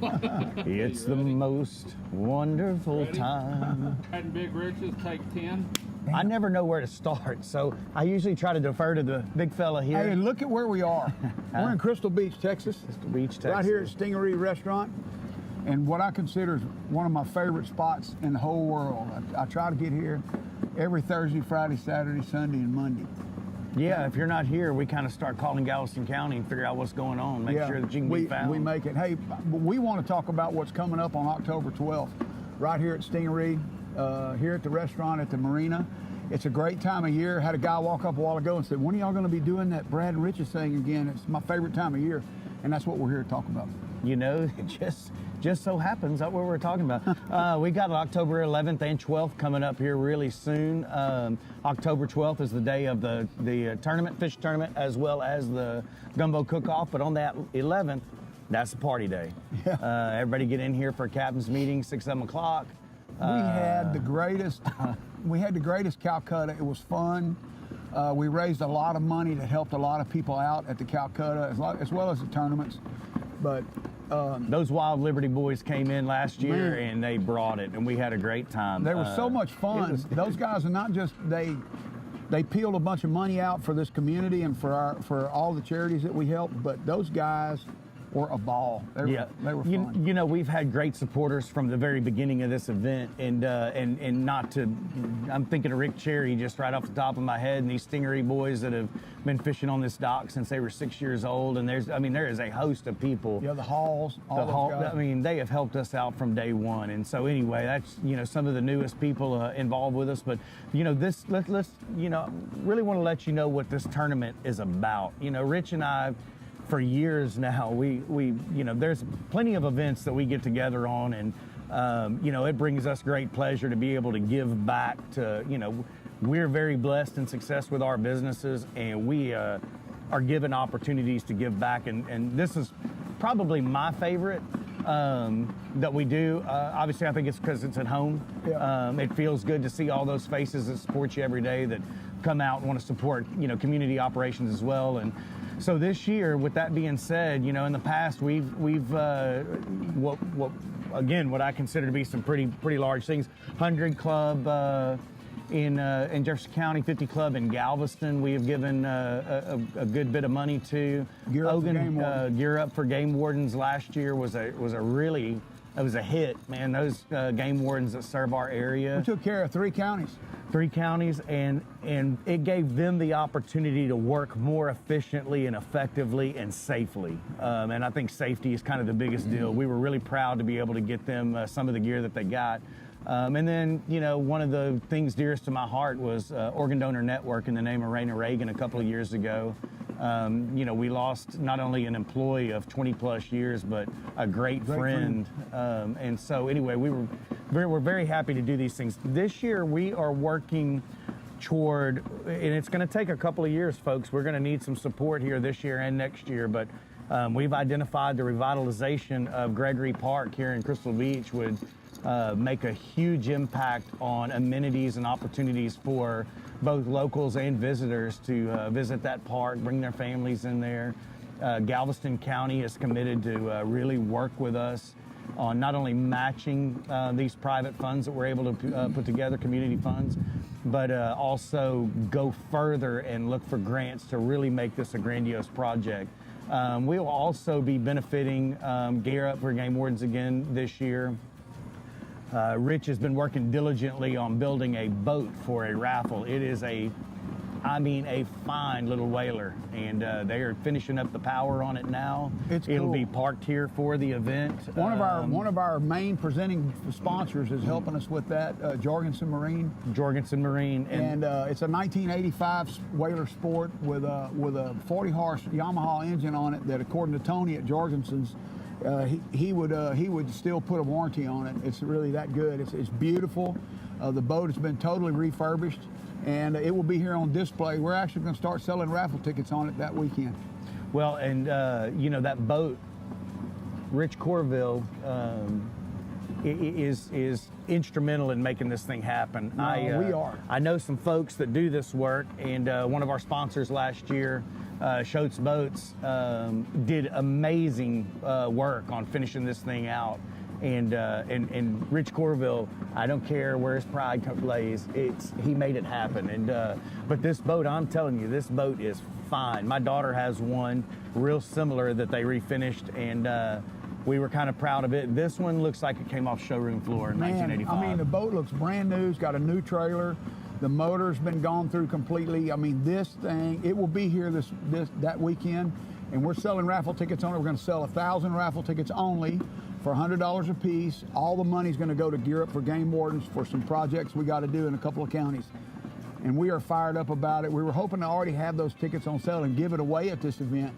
It's the most wonderful time. And Big Riches take 10. I never know where to start, so I usually try to defer to the big fella here. Hey, look at where we are. We're in Crystal Beach, Texas. Crystal Beach, Texas. Right here at Stingaree Restaurant. And what I consider is one of my favorite spots in the whole world. I try to get here every Thursday, Friday, Saturday, Sunday, and Monday. Yeah, if you're not here, we kind of start calling Galveston County and figure out what's going on, make sure that you can be found. We make it. Hey, we want to talk about what's coming up on October 12th, right here at Stingaree, here at the restaurant at the marina. It's a great time of year. Had a guy walk up a while ago and said, when are y'all going to be doing that Brad and Riches thing again? It's my favorite time of year, and that's what we're here to talk about. You know, it just so happens that's what we're talking about. We got October 11th and 12th coming up here really soon. October 12th is the day of the tournament, fish tournament, as well as the gumbo cook-off. But on that 11th, that's the party day. Yeah. Everybody get in here for a captain's meeting, 6, 7 o'clock. We had the greatest. We had the greatest Calcutta. It was fun. We raised a lot of money that helped a lot of people out at the Calcutta, as well as the tournaments. But those Wild Liberty boys came in last year and they brought it, and we had a great time. They were so much fun. Those guys are not just they peeled a bunch of money out for this community and for all the charities that we help, but those guys were a ball. They were fun. You know, we've had great supporters from the very beginning of this event, and not to, I'm thinking of Rick Cherry just right off the top of my head, and these Stingaree boys that have been fishing on this dock since they were 6 years old, and there is a host of people. Yeah, the Halls, all those guys. I mean, they have helped us out from day one, and so anyway, that's, you know, some of the newest people involved with us, but you know, let's you know, really want to let you know what this tournament is about. You know, Rich and I, for years now, we you know, there's plenty of events that we get together on, and you know, it brings us great pleasure to be able to give back to, you know, we're very blessed and success with our businesses, and we are given opportunities to give back, and this is probably my favorite that we do. Obviously, I think it's because it's at home. Yeah. It feels good to see all those faces that support you every day, that come out and want to support, you know, community operations as well. And so this year, with that being said, you know, in the past we've what I consider to be some pretty large things. 100 Club in Jefferson County, 50 Club in Galveston. We have given a good bit of money to. Gear Up for Game Wardens last year was a hit, man. Those game wardens that serve our area. We took care of 3 counties. 3 counties, and it gave them the opportunity to work more efficiently and effectively and safely. And I think safety is kind of the biggest deal. We were really proud to be able to get them some of the gear that they got. And then, you know, one of the things dearest to my heart was Organ Donor Network in the name of Raina Reagan a couple of years ago. You know, we lost not only an employee of 20 plus years, but a great friend. And so anyway, we're very happy to do these things. This year we are working toward, and it's going to take a couple of years, folks. We're going to need some support here this year and next year, but we've identified the revitalization of Gregory Park here in Crystal Beach would make a huge impact on amenities and opportunities for both locals and visitors to visit that park, bring their families in there. Galveston County is committed to really work with us on not only matching these private funds that we're able to put together, community funds, but also go further and look for grants to really make this a grandiose project. We will also be benefiting Gear Up for Game Wardens again this year. Rich has been working diligently on building a boat for a raffle. It is a fine little whaler, and they are finishing up the power on it now. It'll be parked here for the event. One of our main presenting sponsors is helping us with that, Jorgensen Marine. And it's a 1985 whaler sport with a 40 horse Yamaha engine on it that, according to Tony at Jorgensen's, he would still put a warranty on it. It's really that good. It's beautiful. The boat has been totally refurbished, and it will be here on display. We're actually going to start selling raffle tickets on it that weekend. Well, and you know, that boat, Rich Corville, is instrumental in making this thing happen. No, we are. I know some folks that do this work, and one of our sponsors last year, Schultz Boats, did amazing work on finishing this thing out. And Rich Corville, I don't care where his pride lays, he made it happen. And but this boat, I'm telling you, this boat is fine. My daughter has one real similar that they refinished, and we were kind of proud of it. This one looks like it came off showroom floor in 1985. I mean, the boat looks brand new. It's got a new trailer. The motor's been gone through completely. I mean, this thing, it will be here that weekend, and we're selling raffle tickets on it. We're going to sell 1,000 raffle tickets only for $100 a piece. All the money's going to go to gear up for game wardens for some projects we got to do in a couple of counties. And we are fired up about it. We were hoping to already have those tickets on sale and give it away at this event.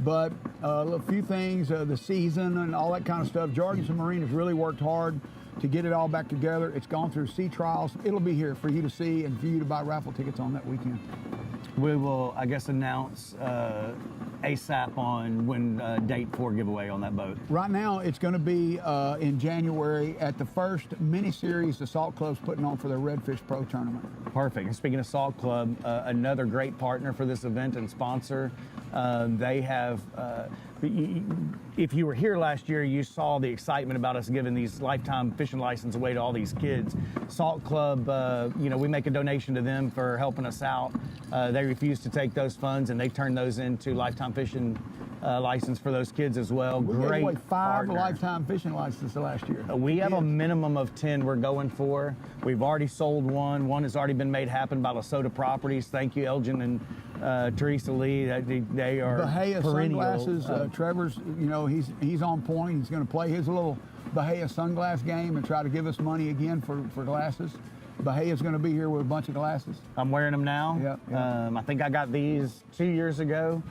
But a few things, the season and all that kind of stuff. Jorgensen Marine has really worked hard to get it all back together. It's gone through sea trials. It'll be here for you to see and for you to buy raffle tickets on that weekend. We will, I guess, announce ASAP on when date for giveaway on that boat. Right now, it's going to be in January at the first mini-series the Salt Club's putting on for their Redfish Pro Tournament. Perfect. And speaking of Salt Club, another great partner for this event and sponsor. They have, if you were here last year, you saw the excitement about us giving these lifetime fishing license away to all these kids. Salt Club, we make a donation to them for helping us out. They refuse to take those funds, and they turn those into lifetime fishing license for those kids as well. We gave away 5 partner. lifetime fishing licenses last year. We have a minimum of 10 we're going for. We've already sold one. One has already been made happen by Lesotho Properties. Thank you, Elgin and Teresa Lee. They are Bahia perennial. Sunglasses. Trevor's, he's on point. He's going to play his little Bahia sunglass game and try to give us money again for glasses. Bahia's going to be here with a bunch of glasses. I'm wearing them now. Yeah. I think I got these 2 years ago.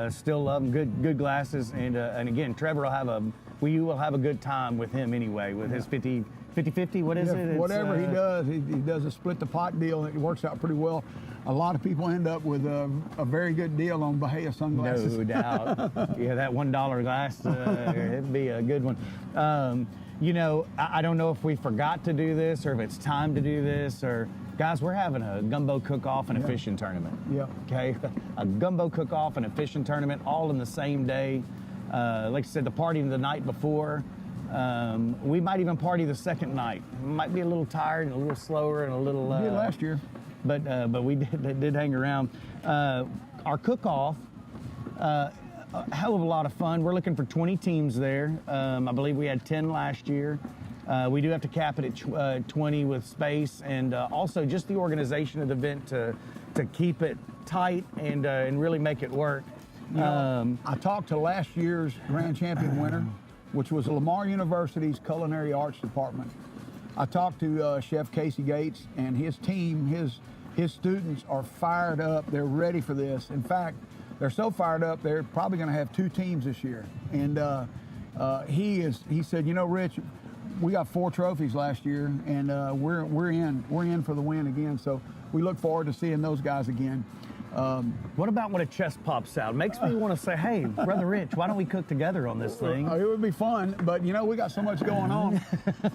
Still love them. Good glasses. And again, Trevor will have a good time with him anyway with his 50-50. What is it? Whatever he does, he does a split the pot deal. It works out pretty well. A lot of people end up with a very good deal on Bahia sunglasses. No doubt. Yeah, that $1 glass, it'd be a good one. I don't know if we forgot to do this or if it's time to do this or, guys, we're having a gumbo cook-off and a fishing tournament. Yeah. Okay, a gumbo cook-off and a fishing tournament all in the same day. Like I said, the party the night before. We might even party the second night. Might be a little tired and a little slower and a little. We did last year. But we did hang around. Our cook-off, a hell of a lot of fun. We're looking for 20 teams there. I believe we had 10 last year. We do have to cap it at 20 with space, and also just the organization of the event to keep it tight and really make it work. I talked to last year's grand champion winner, which was Lamar University's Culinary Arts Department. I talked to Chef Casey Gates, and his team, his students are fired up. They're ready for this. In fact, they're so fired up, they're probably going to have 2 teams this year. And he said, Rich, we got 4 trophies last year, and we're in for the win again. So we look forward to seeing those guys again. What about when a chest pops out? Makes me want to say, hey, Brother Rich, why don't we cook together on this thing? It would be fun, but we got so much going on.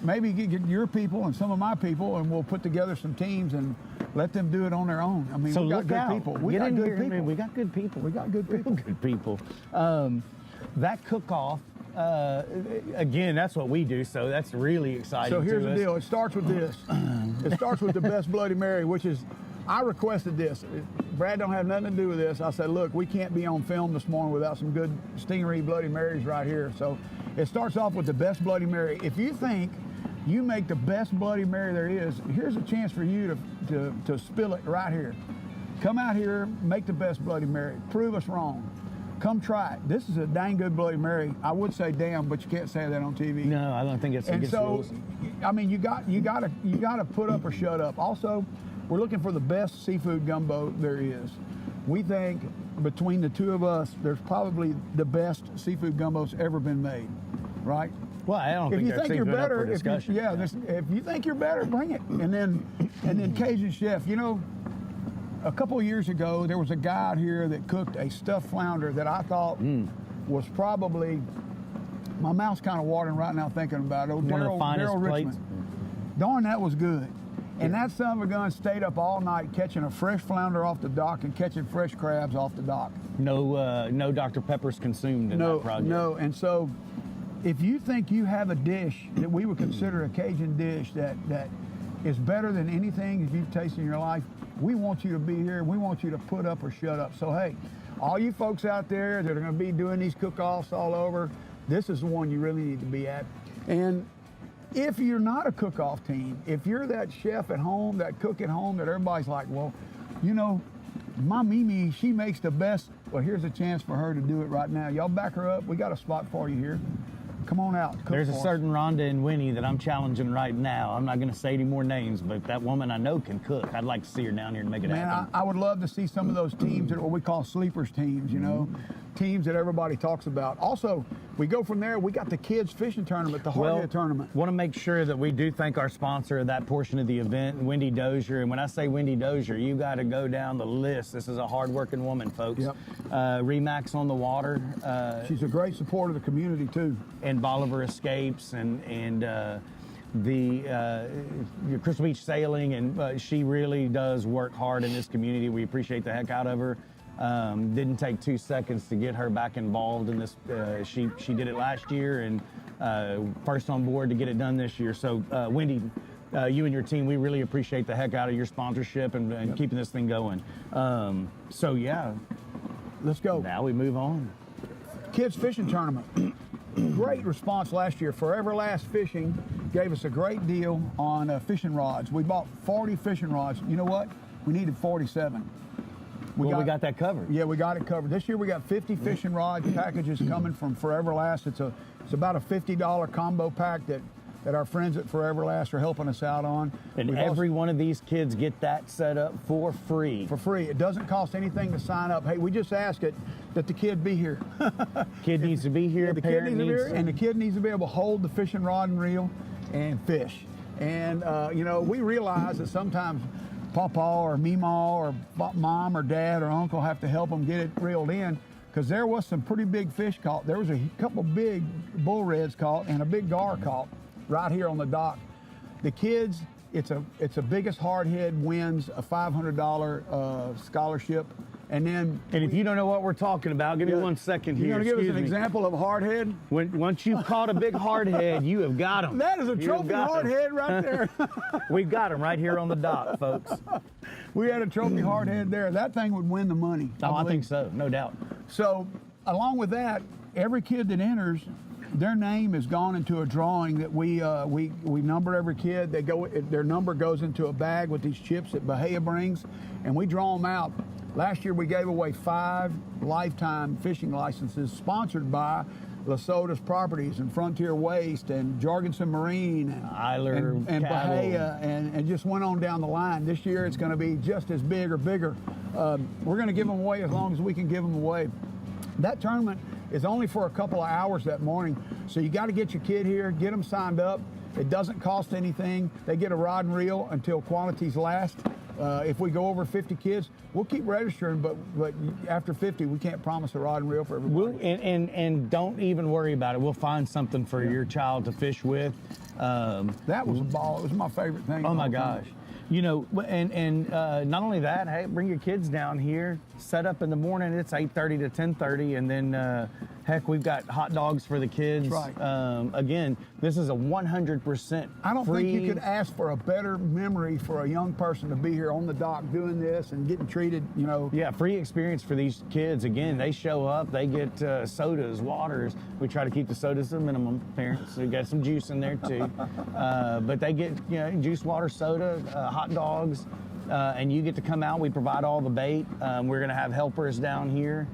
Maybe get your people and some of my people, and we'll put together some teams and let them do it on their own. I mean, so we got good people. We got good people. We got good people. We got good people. Good people. That cook-off, again, that's what we do, so that's really exciting. So here's to the us. deal. It starts with this. It starts with the best Bloody Mary, which is, I requested this. Brad don't have nothing to do with this. I said, look, we can't be on film this morning without some good Stingaree Bloody Marys right here. So it starts off with the best Bloody Mary. If you think you make the best Bloody Mary there is, here's a chance for you to spill it right here. Come out here, make the best Bloody Mary. Prove us wrong. Come try it. This is a dang good Bloody Mary. I would say damn, but you can't say that on TV. No, I don't think it's against rules. I mean, you gotta put up or shut up. Also, we're looking for the best seafood gumbo there is. We think between the two of us, there's probably the best seafood gumbo's ever been made, right? Well, I don't think if you think you're better, if you think you're better, bring it. And then Cajun Chef, a couple of years ago, there was a guy out here that cooked a stuffed flounder that I thought was probably My mouth's kind of watering right now thinking about it. Oh, One of the finest Daryl plates. Richmond. Darn, that was good. And that son of a gun stayed up all night catching a fresh flounder off the dock and catching fresh crabs off the dock. No Dr. Peppers consumed in that project. No, and so if you think you have a dish that we would consider a Cajun dish that is better than anything that you've tasted in your life, we want you to be here. We want you to put up or shut up. So, hey, all you folks out there that are going to be doing these cook-offs all over, this is the one you really need to be at. And if you're not a cook-off team, if you're that chef at home, that cook at home that everybody's like, well, you know, my Mimi, she makes the best. Well, here's a chance for her to do it right now. Y'all back her up. We got a spot for you here. Come on out. There's a certain Rhonda and Winnie that I'm challenging right now. I'm not going to say any more names, but that woman I know can cook. I'd like to see her down here and make it happen. Man, I would love to see some of those teams that are what we call sleepers teams, you know, teams that everybody talks about. Also, we go from there. We got the kids fishing tournament, the hardhead tournament. Want to make sure that we do thank our sponsor of that portion of the event, Wendy Dozier. And when I say Wendy Dozier, you got to go down the list. This is a hard-working woman, folks. Yep. Remax on the Water. She's a great supporter of the community too. And Bolivar Escapes and the Crystal Beach Sailing, and she really does work hard in this community. We appreciate the heck out of her. Didn't take 2 seconds to get her back involved in this. She did it last year, and first on board to get it done this year. So Wendy, you and your team, we really appreciate the heck out of your sponsorship and keeping this thing going. So yeah, let's go. Now we move on. Kids fishing tournament. Great response last year. Forever Last Fishing gave us a great deal on fishing rods. We bought 40 fishing rods. You know what? We needed 47. We got that covered. Yeah, we got it covered. This year we got 50 fishing rod packages coming from Forever Last. It's about a $50 combo pack that our friends at Forever Last are helping us out on. And every one of these kids get that set up for free. For free. It doesn't cost anything to sign up. Hey, we just ask it that the kid be here. Kid needs to be here. The kid needs to be here, and the kid needs to be able to hold the fishing rod and reel and fish. And you know, we realize that sometimes Papa or Meemaw or Mom or Dad or Uncle have to help them get it reeled in, because there was some pretty big fish caught. There was a couple big bull reds caught and a big gar caught right here on the dock. The kids, it's a biggest hardhead wins a $500 scholarship. And if you don't know what we're talking about, give me 1 second here. You're going to give us an example of a hardhead? Once you've caught a big hardhead, you have got them. That is a trophy hardhead right there. We've got them right here on the dock, folks. We had a trophy hardhead there. That thing would win the money. I think so, no doubt. So, along with that, every kid that enters, their name has gone into a drawing that we number every kid. Their number goes into a bag with these chips that Bahia brings, and we draw them out. Last year we gave away 5 lifetime fishing licenses sponsored by Lesota's Properties and Frontier Waste and Jorgensen Marine and Bahia and just went on down the line. This year it's going to be just as big or bigger. We're going to give them away as long as we can give them away. That tournament is only for a couple of hours that morning, so you got to get your kid here, get them signed up. It doesn't cost anything. They get a rod and reel until quantities last. If we go over 50 kids, we'll keep registering, but after 50, we can't promise a rod and reel for everybody. And don't even worry about it. We'll find something for your child to fish with. That was a ball. It was my favorite thing. Oh my gosh. You know, and not only that, hey, bring your kids down here, set up in the morning. It's 8:30 to 10:30, and then heck, we've got hot dogs for the kids. That's right. Again, this is a 100% I don't think you could ask for a better memory for a young person to be here on the dock doing this and getting treated, you know. Yeah, free experience for these kids. Again, they show up, they get sodas, waters. We try to keep the sodas to a minimum, parents. So we got some juice in there too. But they get, you know, juice, water, soda, hot dogs, and you get to come out. We provide all the bait. We're going to have helpers down here,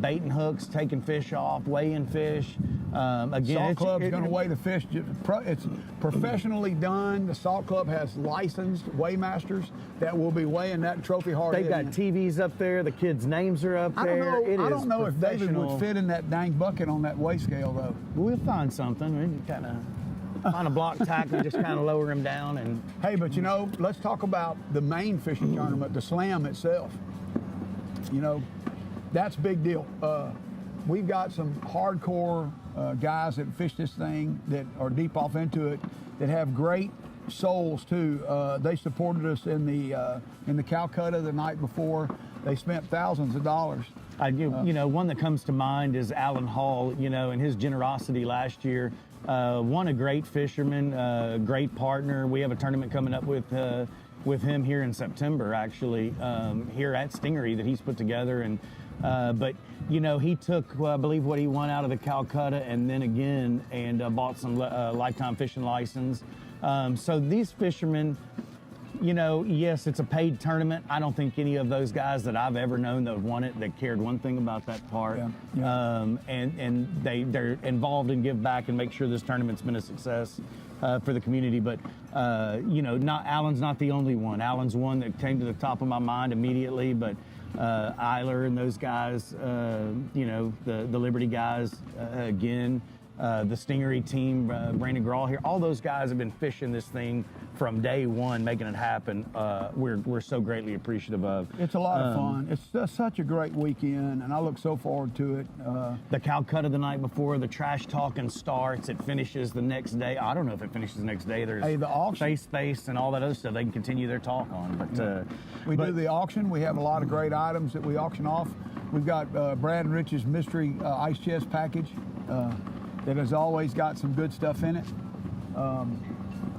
baiting hooks, taking fish off, weighing fish. Again, Salt Club's going to weigh the fish. It's professionally done. The Salt Club has licensed weighmasters that will be weighing that trophy hardhead. They've got TVs up there. The kids' names are up there. I don't know if David would fit in that dang bucket on that weigh scale, though. We'll find something. We kind of find a block tack and just kind of lower him down. And hey, but you know, let's talk about the main fishing tournament, the slam itself. You know, that's a big deal. We've got some hardcore guys that fish this thing that are deep off into it, that have great souls too. They supported us in the Calcutta the night before. They spent thousands of dollars. You know, one that comes to mind is Alan Hall, you know, and his generosity last year. One, a great fisherman, a great partner. We have a tournament coming up with him here in September, actually, here at Stingaree that he's put together. And but, you know, he took, I believe, what he won out of the Calcutta and then again and bought some lifetime fishing license. So these fishermen, you know, yes, it's a paid tournament. I don't think any of those guys that I've ever known that won it that cared one thing about that part. And they're involved and give back and make sure this tournament's been a success for the community. But you know, Alan's not the only one. Alan's one that came to the top of my mind immediately. But Eiler and those guys, you know, the Liberty guys again. The Stingaree team, Brandon Grawl here, all those guys have been fishing this thing from day one, making it happen. We're so greatly appreciative of. It's a lot of fun. It's just such a great weekend, and I look so forward to it. The Calcutta the night before, the trash talking starts. It finishes the next day. I don't know if it finishes the next day. There's the auction, space, and all that other stuff. They can continue their talk on. But we do the auction. We have a lot of great items that we auction off. We've got Brad and Rich's mystery ice chest package. That has always got some good stuff in it.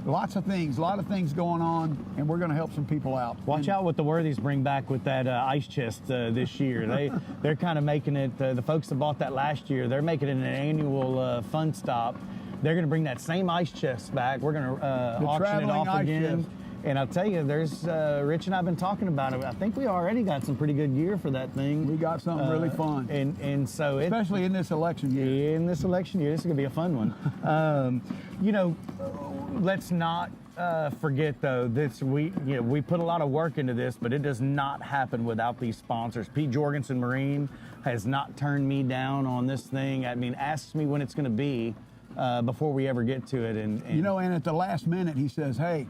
Lots of things, a lot of things going on, and we're going to help some people out. Watch out what the Worthies bring back with that ice chest this year. They're kind of making it, the folks that bought that last year, they're making it an annual fun stop. They're going to bring that same ice chest back. We're going to auction it off again. Chest. And I'll tell you, there's Rich and I've been talking about it. I think we already got some pretty good gear for that thing. We got something really fun. And so especially in this election year. In this election year, this is gonna be a fun one. You know, let's not forget though that we put a lot of work into this, but it does not happen without these sponsors. Pete Jorgensen Marine has not turned me down on this thing. I mean, asks me when it's gonna be before we ever get to it. And you know, and at the last minute he says, hey,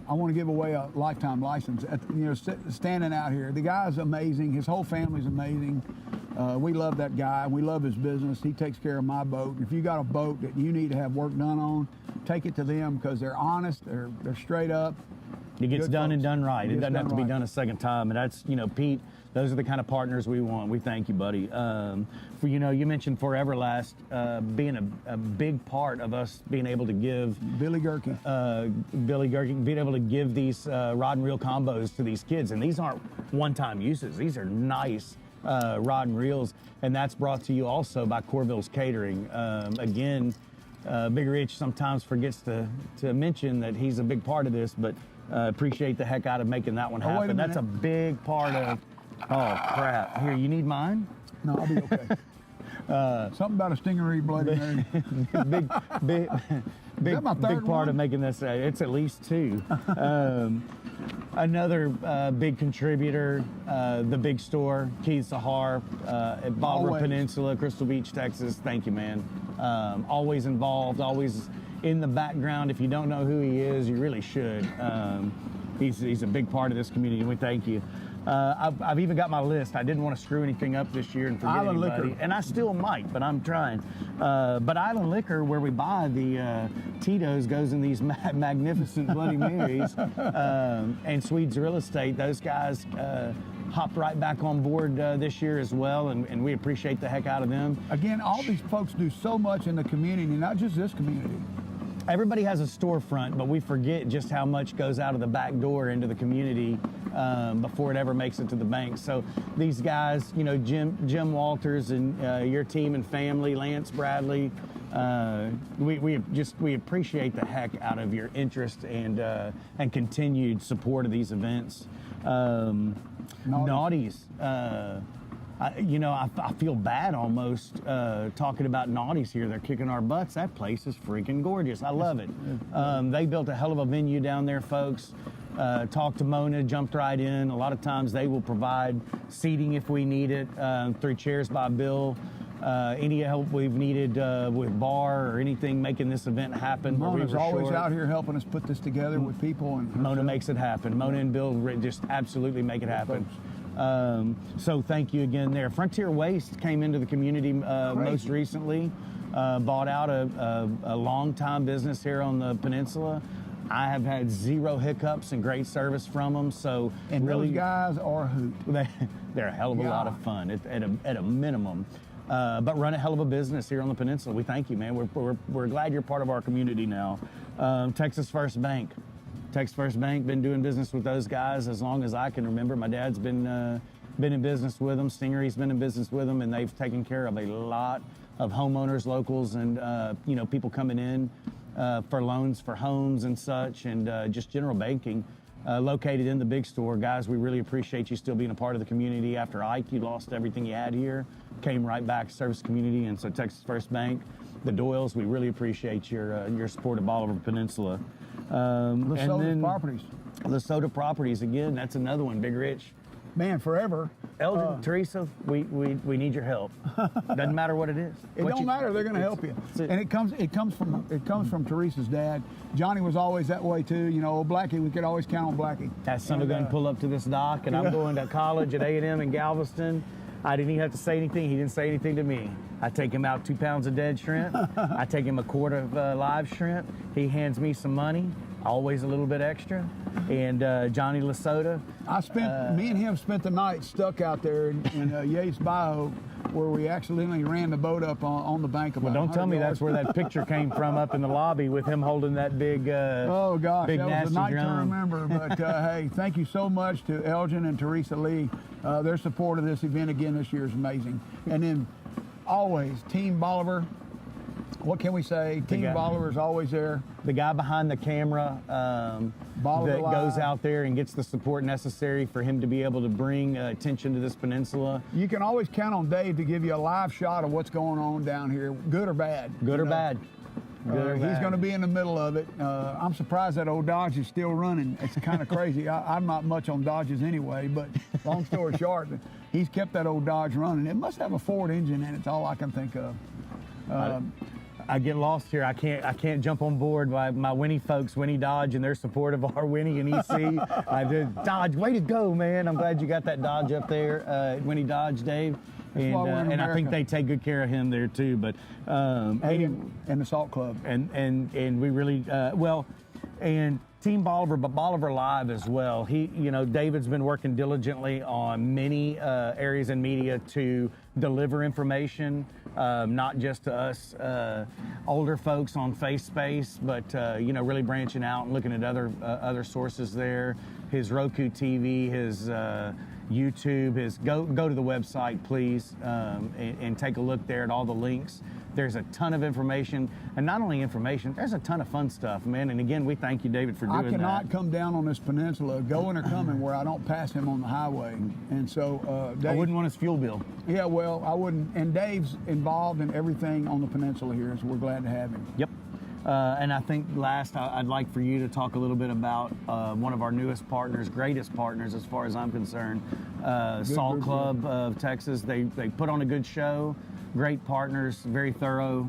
I want to give away a lifetime license. You know, standing out here, the guy's amazing. His whole family's amazing. We love that guy. We love his business. He takes care of my boat. If you got a boat that you need to have work done on, take it to them because they're honest. They're straight up. It gets done and done right. It doesn't have to be done a second time. And that's, you know, Pete, those are the kind of partners we want. We thank you, buddy. For, you know, you mentioned Foreverlast being a big part of us being able to give Billy Gerke, being able to give these rod and reel combos to these kids. And these aren't one-time uses. These are nice rod and reels. And that's brought to you also by Corville's Catering. Again, Big Rich sometimes forgets to mention that he's a big part of this, but appreciate the heck out of making that one happen. That's a big part of. Oh crap! Here, you need mine? No, I'll be okay. Something about a Stingaree Bloody Mary. big part of making this. It's at least two. Another big contributor, the big store, Keys Sahar, at Barbara Peninsula, Crystal Beach, Texas. Thank you, man. Always involved, always in the background. If you don't know who he is, you really should. He's a big part of this community, and we thank you. I've even got my list. I didn't want to screw anything up this year and forget anybody, and I still might, but I'm trying. But Island Liquor, where we buy the Tito's, goes in these magnificent Bloody Marys, and Swedes Real Estate. Those guys hopped right back on board this year as well, and we appreciate the heck out of them. Again, all these folks do so much in the community, not just this community. Everybody has a storefront, but we forget just how much goes out of the back door into the community before it ever makes it to the bank. So these guys, you know, Jim Walters and your team and family, Lance Bradley, we appreciate the heck out of your interest and continued support of these events. Naughties. I feel bad almost talking about Naughties here. They're kicking our butts. That place is freaking gorgeous. I love it. They built a hell of a venue down there, folks. Talked to Mona, jumped right in. A lot of times they will provide seating if we need it through Chairs by Bill. Any help we've needed with bar or anything making this event happen. Mona's always out here helping us put this together with people. And Mona makes it happen. Mona and Bill just absolutely make it happen. So thank you again there. Frontier Waste came into the community most recently. bought out a long-time business here on the peninsula. I have had zero hiccups and great service from them. So and really, those guys are a hoot. They're a hell of a lot of fun at a minimum. But run a hell of a business here on the peninsula. We thank you, man. We're glad you're part of our community now. Texas First Bank. Texas First Bank, been doing business with those guys as long as I can remember. My dad's been in business with them. Stingaree's been in business with them, and they've taken care of a lot of homeowners, locals, and people coming in for loans for homes and such, and just general banking. Located in the big store. Guys, we really appreciate you still being a part of the community. After Ike, you lost everything you had here, came right back to service community, and so Texas First Bank, the Doyles, we really appreciate your support of Bolivar Peninsula. Lesotho Properties. Lesotho Properties, again, that's another one, Big Rich. Man, forever. Elgin, Teresa, we need your help. Doesn't matter what it is. It don't matter. They're going to help you. And it comes from Teresa's dad. Johnny was always that way too. You know, Blackie, we could always count on Blackie. That son of a gun pull up to this dock, and I'm going to college at A&M in Galveston. I didn't even have to say anything. He didn't say anything to me. I take him out 2 pounds of dead shrimp. I take him a quart of live shrimp. He hands me some money, always a little bit extra. And Johnny Lesotho. Me and him spent the night stuck out there in Yates Bayou, where we accidentally ran the boat up on the bank. Well, don't tell me that's where that picture came from, up in the lobby with him holding that big, oh gosh, big that was nasty a night drum. to remember. But hey, thank you so much to Elgin and Teresa Lee. Their support of this event again this year is amazing. And then always Team Bolivar. What can we say? Team Bolivar is always there. The guy behind the camera that goes out there and gets the support necessary for him to be able to bring attention to this peninsula. You can always count on Dave to give you a live shot of what's going on down here, good or bad. Good or bad. He's going to be in the middle of it. I'm surprised that old Dodge is still running. It's kind of crazy. I'm not much on Dodges anyway, but long story short, he's kept that old Dodge running. It must have a Ford engine in it. It's all I can think of. I get lost here. I can't jump on board by my Winnie folks, Winnie Dodge, and their support of our Winnie and EC. I did Dodge, way to go, man! I'm glad you got that Dodge up there, Winnie Dodge, Dave. And I think they take good care of him there too. But and the Salt Club, and we really and Team Bolivar, but Bolivar Live as well. David's been working diligently on many areas in media to deliver information, not just to us older folks on Face Space, but really branching out and looking at other sources there. His Roku TV, his YouTube, go to the website, please, and take a look there at all the links. There's a ton of information, and not only information, there's a ton of fun stuff, man. And again, we thank you, David, for doing that. I cannot come down on this peninsula, going or coming, where I don't pass him on the highway. And so, Dave, I wouldn't want his fuel bill. Yeah, well, I wouldn't. And Dave's involved in everything on the peninsula here, so we're glad to have him. Yep. And I think last, I'd like for you to talk a little bit about one of our newest partners, greatest partners as far as I'm concerned, Salt Club of Texas. They put on a good show, great partners, very thorough.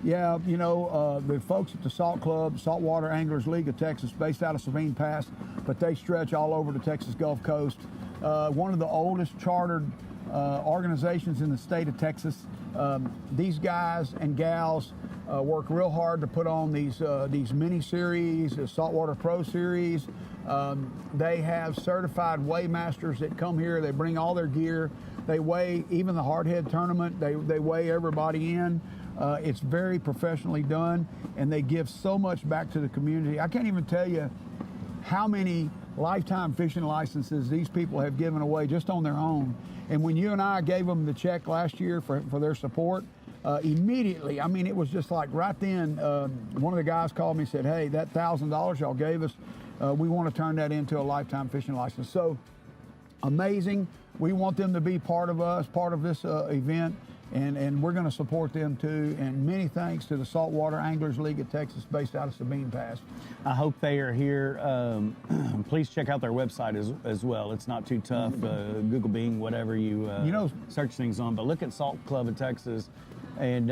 Yeah, the folks at the Salt Club, Saltwater Anglers League of Texas, based out of Sabine Pass, but they stretch all over the Texas Gulf Coast. One of the oldest chartered organizations in the state of Texas. These guys and gals work real hard to put on these mini series, the Saltwater Pro Series. They have certified weighmasters that come here. They bring all their gear. They weigh even the hardhead tournament. They weigh everybody in. It's very professionally done, and they give so much back to the community. I can't even tell you how many lifetime fishing licenses these people have given away just on their own. And when you and I gave them the check last year for their support, immediately, I mean, it was just like right then, one of the guys called me and said, hey, that $1,000 y'all gave us, we want to turn that into a lifetime fishing license. So amazing. We want them to be part of us, part of this event. And we're going to support them too. And many thanks to the Saltwater Anglers League of Texas, based out of Sabine Pass. I hope they are here. Please check out their website as well. It's not too tough. Google Bing, whatever you search things on. But look at Salt Club of Texas. And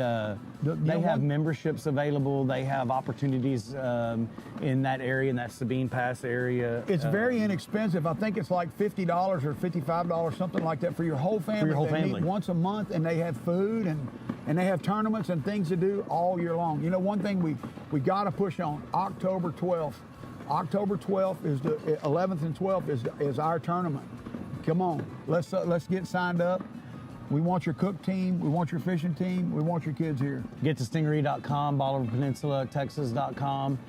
they have memberships available. They have opportunities in that area, in that Sabine Pass area. It's very inexpensive. I think it's like $50 or $55, something like that, for your whole family. For your whole they family. meet once a month, and they have food, and And they have tournaments and things to do all year long. You know, one thing we got to push on, October 12th. October 12th is the 11th and 12th is our tournament. Come on, let's get signed up. We want your cook team. We want your fishing team. We want your kids here. Get to Stingaree.com, BolivarPeninsulaTexas.com.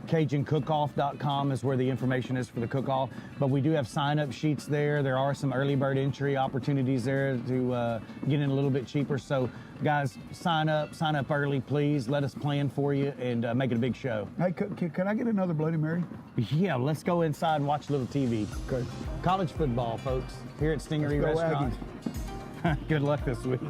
CajunCookoff.com is where the information is for the cook-off. But we do have sign-up sheets there. There are some early bird entry opportunities there to get in a little bit cheaper. So, guys, sign up early, please. Let us plan for you and make it a big show. Hey, can I get another Bloody Mary? Yeah, let's go inside and watch a little TV. Okay. College football, folks, here at Stingaree Let's go Restaurant. Good luck this week.